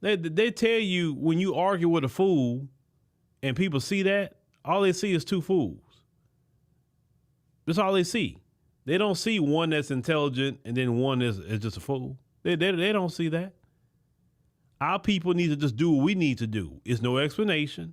They tell you when you argue with a fool and people see that, all they see is two fools. That's all they see. They don't see one that's intelligent and then one is just a fool. They don't see that. Our people need to just do what we need to do. It's no explanation.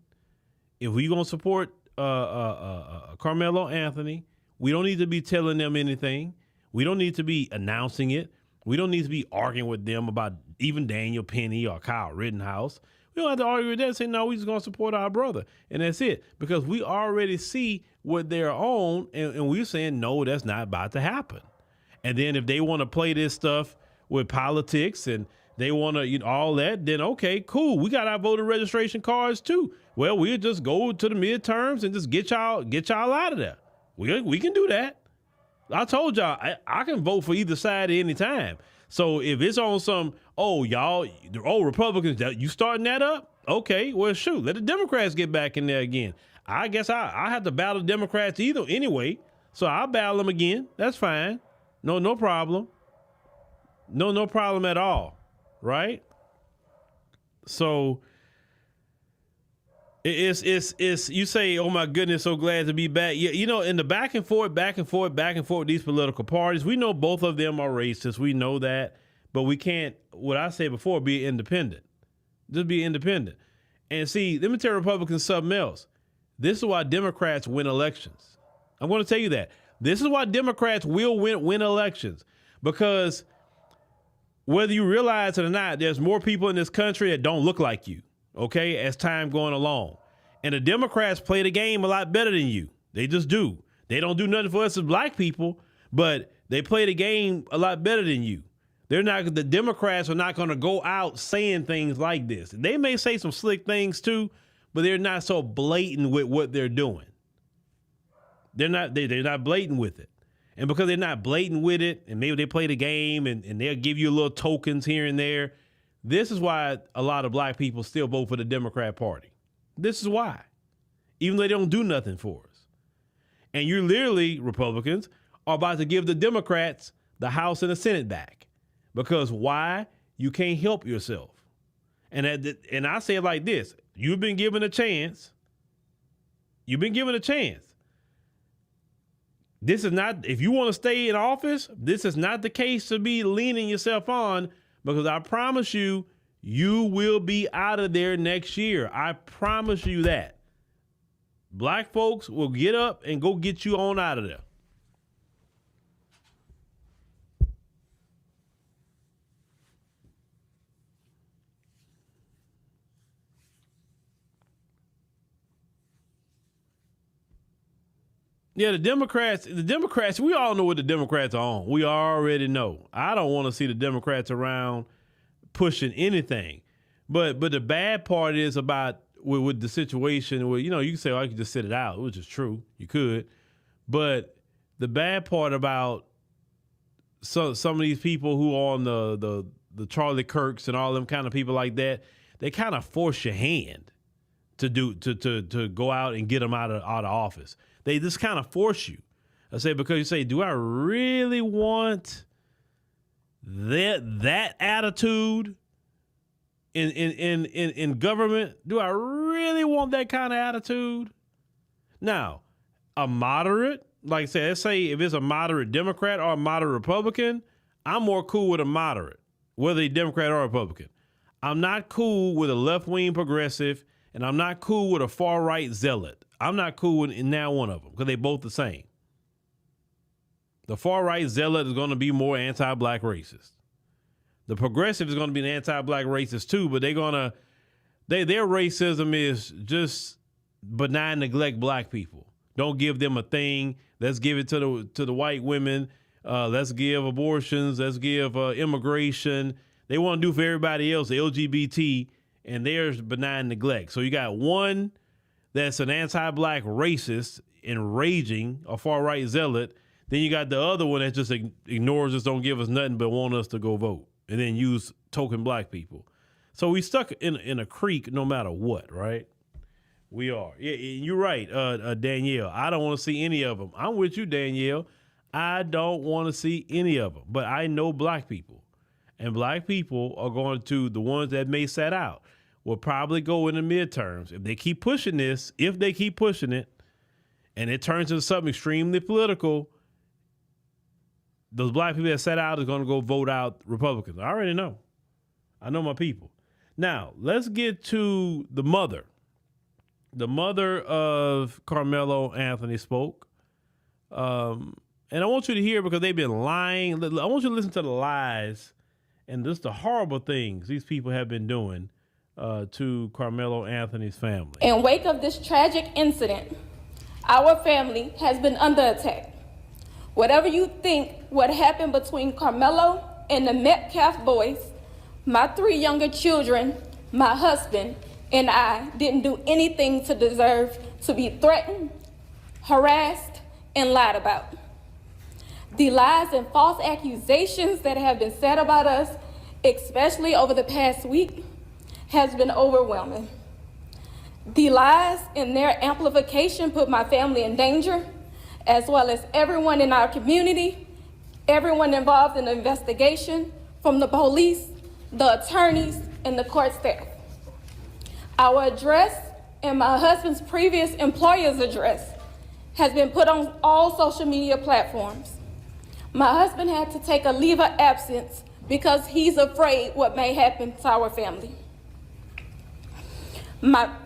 If we're going to support Karmelo Anthony, we don't need to be telling them anything. We don't need to be announcing it. We don't need to be arguing with them about even Daniel Penny or Kyle Rittenhouse. We don't have to argue with that and say, no, we're just going to support our brother. And that's it. Because we already see what they're on, and we're saying, no, that's not about to happen. And then if they want to play this stuff with politics and they want to, all that, then okay, cool. We got our voter registration cards too. Well, we'll just go to the midterms and just get y'all out of there. We can do that. I told y'all, I can vote for either side at any time. So if it's on some, Republicans, you starting that up? Okay, well, shoot, let the Democrats get back in there again. I guess I have to battle Democrats anyway, so I'll battle them again. That's fine. No problem. No problem at all, right? So it's you say, oh my goodness, so glad to be back. Yeah, in the back and forth with these political parties, we know both of them are racist. We know that, but we can't, what I said before, be independent. Just be independent. And see, let me tell Republicans something else. This is why Democrats win elections. I'm going to tell you that. This is why Democrats will win elections, because whether you realize it or not, there's more people in this country that don't look like you, okay, as time going along. And the Democrats play the game a lot better than you. They just do. They don't do nothing for us as black people, but they play the game a lot better than you. The Democrats are not going to go out saying things like this. They may say some slick things too, but they're not so blatant with what they're doing. They're not blatant with it. And because they're not blatant with it, and maybe they play the game and they'll give you little tokens here and there, this is why a lot of black people still vote for the Democrat Party. This is why. Even though they don't do nothing for us. And you literally, Republicans, are about to give the Democrats the House and the Senate back. Because why? You can't help yourself. And I say it like this. You've been given a chance. You've been given a chance. This is not, if you want to stay in office, this is not the case to be leaning yourself on, because I promise you, you will be out of there next year. I promise you that. Black folks will get up and go get you on out of there. Yeah, the Democrats, we all know what the Democrats are on. We already know. I don't want to see the Democrats around pushing anything. But the bad part is about with the situation where, you can say, oh, I could just sit it out, which is true. You could. But the bad part about some of these people who are on the Charlie Kirks and all them kind of people like that, they kind of force your hand to go out and get them out of office. They just kind of force you. I say, because you say, do I really want that attitude in government? Do I really want that kind of attitude? Now, a moderate, like I said, let's say if it's a moderate Democrat or a moderate Republican, I'm more cool with a moderate, whether they're Democrat or Republican. I'm not cool with a left-wing progressive, and I'm not cool with a far-right zealot. I'm not cool with now one of them, because they both the same. The far-right zealot is going to be more anti-black racist. The progressive is going to be an anti-black racist too, but their racism is just benign neglect black people. Don't give them a thing. Let's give it to the white women. Let's give abortions. Let's give immigration. They want to do for everybody else, the LGBT, and there's benign neglect. So you got one that's an anti-black racist, enraging, a far-right zealot. Then you got the other one that just ignores us, don't give us nothing, but want us to go vote, and then use token black people. So we stuck in a creek no matter what, right? We are. Yeah, you're right, Danielle. I don't want to see any of them. I'm with you, Danielle. I don't want to see any of them, but I know black people. And black people are going to, the ones that may set out, will probably go in the midterms. If they keep pushing this, if they keep pushing it, and it turns into something extremely political, those black people that set out is going to go vote out Republicans. I already know. I know my people. Now, let's get to the mother. The mother of Karmelo Anthony spoke. And I want you to hear, because they've been lying. I want you to listen to the lies and just the horrible things these people have been doing to Karmelo Anthony's family. In wake of this tragic incident, our family has been under attack. Whatever you think what happened between Karmelo and the Metcalf boys, my 3 younger children, my husband, and I didn't do anything to deserve to be threatened, harassed, and lied about. The lies and false accusations that have been said about us, especially over the past week, has been overwhelming. The lies and their amplification put my family in danger, as well as everyone in our community, everyone involved in the investigation, from the police, the attorneys, and the court staff. Our address and my husband's previous employer's address has been put on all social media platforms. My husband had to take a leave of absence because he's afraid what may happen to our family.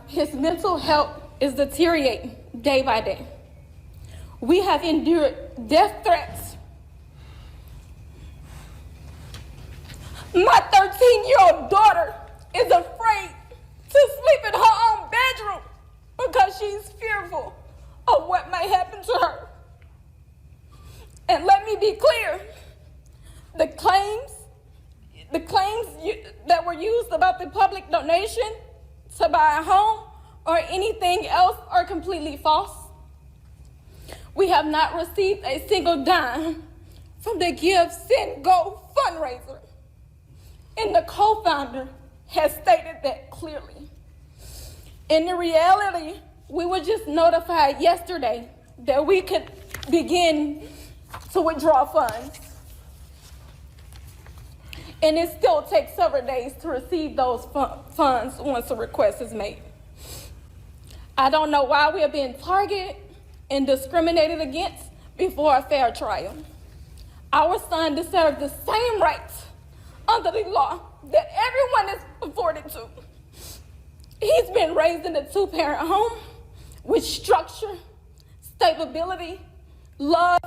His mental health is deteriorating day by day. We have endured death threats. My 13-year-old daughter is afraid to sleep in her own bedroom because she's fearful of what may happen to her. And let me be clear, the claims that were used about the public donation to buy a home or anything else are completely false. We have not received a single dime from the Give, Send, Go fundraiser. And the co-founder has stated that clearly. In the reality, we were just notified yesterday that we could begin to withdraw funds. And it still takes several days to receive those funds once a request is made. I don't know why we are being targeted and discriminated against before a fair trial. Our son deserves the same rights under the law that everyone is afforded to. He's been raised in a 2-parent home with structure, stability, love,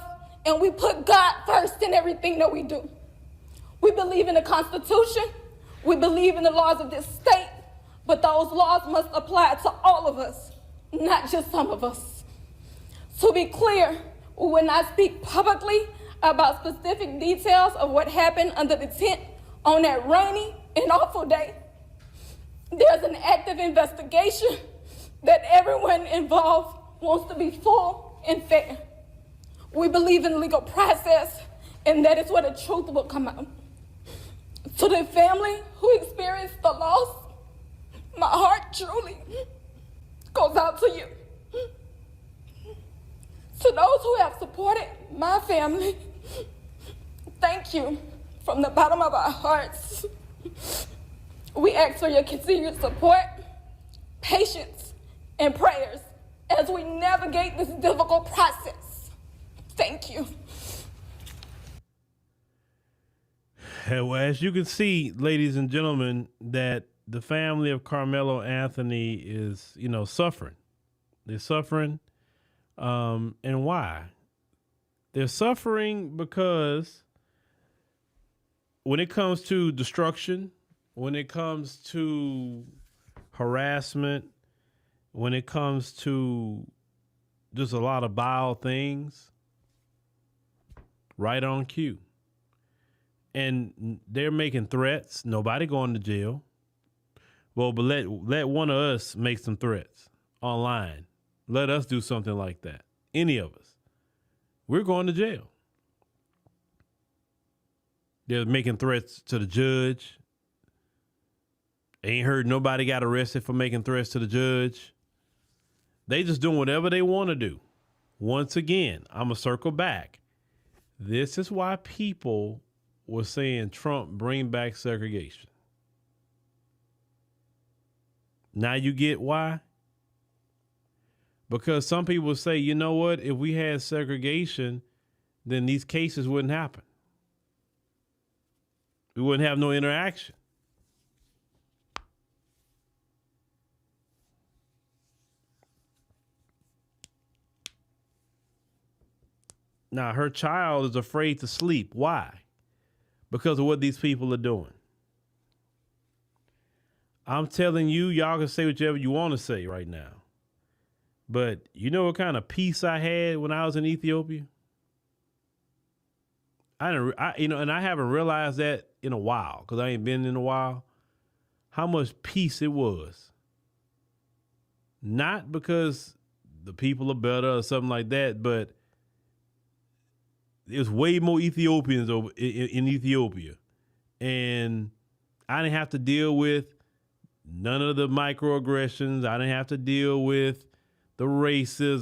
and we put God first in everything that we do. We believe in the Constitution, we believe in the laws of this state, but those laws must apply to all of us, not just some of us. To be clear, we will not speak publicly about specific details of what happened under the tent on that rainy and awful day. There's an active investigation that everyone involved wants to be full and fair. We believe in the legal process, and that is where the truth will come out. To the family who experienced the loss, my heart truly goes out to you. To those who have supported my family, thank you from the bottom of our hearts. We ask for your continued support, patience, and prayers as we navigate this difficult process. Thank you. Well, as you can see, ladies and gentlemen, that the family of Karmelo Anthony is, suffering. They're suffering. And why? They're suffering because when it comes to destruction, when it comes to harassment, when it comes to just a lot of vile things, right on cue. And they're making threats. Nobody going to jail. Well, but let one of us make some threats online. Let us do something like that. Any of us. We're going to jail. They're making threats to the judge. Ain't heard nobody got arrested for making threats to the judge. They just doing whatever they want to do. Once again, I'm going to circle back. This is why people was saying, Trump, bring back segregation. Now you get why? Because some people say, you know what, if we had segregation, then these cases wouldn't happen. We wouldn't have no interaction. Now, her child is afraid to sleep. Why? Because of what these people are doing. I'm telling you, y'all can say whatever you want to say right now. But you know what kind of peace I had when I was in Ethiopia? And I haven't realized that in a while, because I ain't been in a while, how much peace it was. Not because the people are better or something like that, but there's way more Ethiopians over in Ethiopia. And I didn't have to deal with none of the microaggressions. I didn't have to deal with the racism.